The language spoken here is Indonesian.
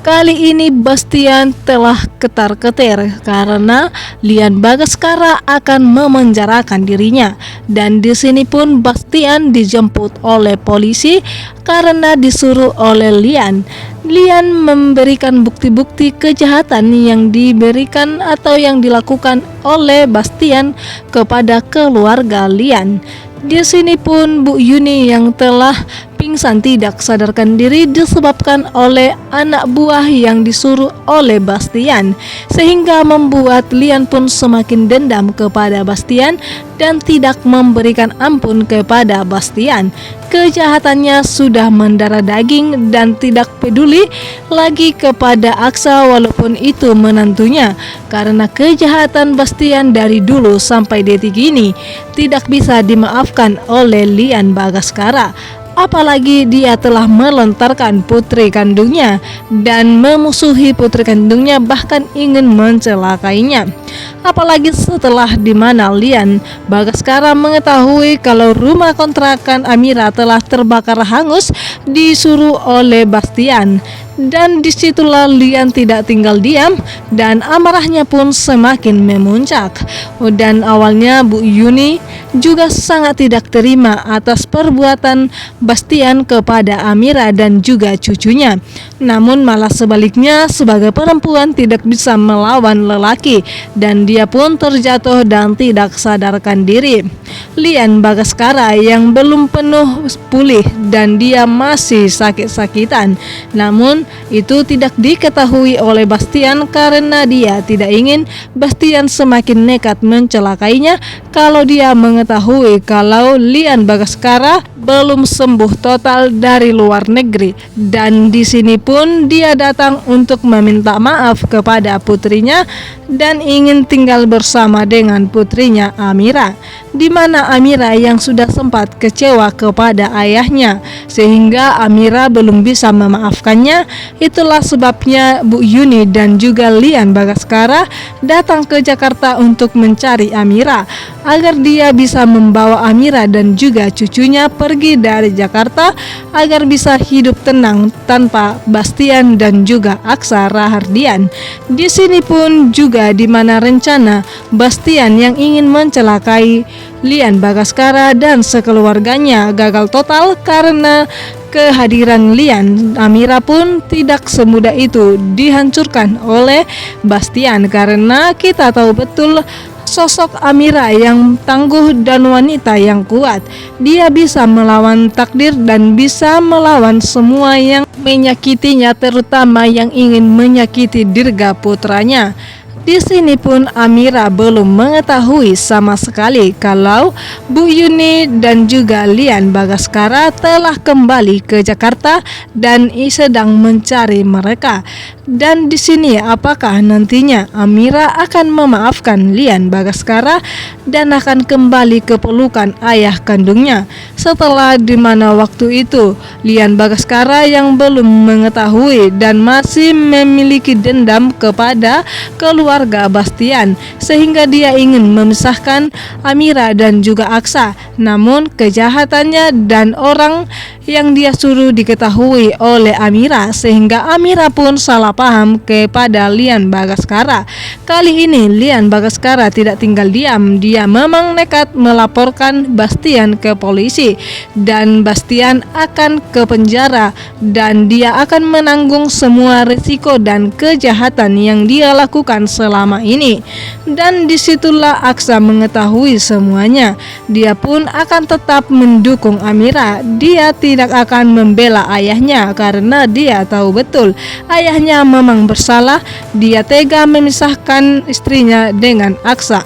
Kali ini Bastian telah ketar-ketir karena Lian Bagaskara akan memenjarakan dirinya. Dan di sini pun Bastian dijemput oleh polisi karena disuruh oleh Lian. Lian memberikan bukti-bukti kejahatan yang diberikan atau yang dilakukan oleh Bastian kepada keluarga Lian. Di sini pun Bu Yuni yang telah pingsan tidak sadarkan diri disebabkan oleh anak buah yang disuruh oleh Bastian, sehingga membuat Lian pun semakin dendam kepada Bastian dan tidak memberikan ampun kepada Bastian. Kejahatannya sudah mendarah daging dan tidak peduli lagi kepada Aksa walaupun itu menantunya, karena kejahatan Bastian dari dulu sampai detik ini tidak bisa dimaafkan oleh Lian Bagaskara. Apalagi dia telah melontarkan putri kandungnya dan memusuhi putri kandungnya, bahkan ingin mencelakainya. Apalagi setelah dimana Lian Bagaskara mengetahui kalau rumah kontrakan Amira telah terbakar hangus disuruh oleh Bastian. Dan disitulah Lian tidak tinggal diam dan amarahnya pun semakin memuncak. Dan awalnya Bu Yuni juga sangat tidak terima atas perbuatan Bastian kepada Amira dan juga cucunya. Namun malah sebaliknya, sebagai perempuan tidak bisa melawan lelaki dan dia pun terjatuh dan tidak sadarkan diri. Lian Bagaskara yang belum penuh pulih dan dia masih sakit-sakitan. Namun itu tidak diketahui oleh Bastian karena dia tidak ingin Bastian semakin nekat mencelakainya kalau dia mengetahui kalau Lian Bagaskara belum sembuh total dari luar negeri. Dan di sini pun dia datang untuk meminta maaf kepada putrinya dan ingin tinggal bersama dengan putrinya Amira, di mana Amira yang sudah sempat kecewa kepada ayahnya sehingga Amira belum bisa memaafkannya. Itulah sebabnya Bu Yuni dan juga Lian Bagaskara datang ke Jakarta untuk mencari Amira agar dia bisa membawa Amira dan juga cucunya pergi dari Jakarta agar bisa hidup tenang tanpa Bastian dan juga Aksa Rahardian. Di sini pun juga di mana rencana Bastian yang ingin mencelakai Lian Bagaskara dan sekeluarganya gagal total karena kehadiran Lian. Amira pun tidak semudah itu dihancurkan oleh Bastian karena kita tahu betul sosok Amira yang tangguh dan wanita yang kuat. Dia bisa melawan takdir dan bisa melawan semua yang menyakitinya, terutama yang ingin menyakiti Dirga putranya. Di sini pun Amira belum mengetahui sama sekali kalau Bu Yuni dan juga Lian Bagaskara telah kembali ke Jakarta dan sedang mencari mereka. Dan di sini apakah nantinya Amira akan memaafkan Lian Bagaskara dan akan kembali ke pelukan ayah kandungnya setelah dimana waktu itu Lian Bagaskara yang belum mengetahui dan masih memiliki dendam kepada keluarga Bastian sehingga dia ingin memisahkan Amira dan juga Aksa. Namun kejahatannya dan orang yang dia suruh diketahui oleh Amira sehingga Amira pun salah paham kepada Lian Bagaskara. Kali ini Lian Bagaskara tidak tinggal diam, dia memang nekat melaporkan Bastian ke polisi dan Bastian akan ke penjara dan dia akan menanggung semua risiko dan kejahatan yang dia lakukan selama ini. Dan disitulah Aksa mengetahui semuanya. Dia pun akan tetap mendukung Amira. Dia tidak akan membela ayahnya karena dia tahu betul ayahnya memang bersalah. Dia tega memisahkan istrinya dengan Aksa.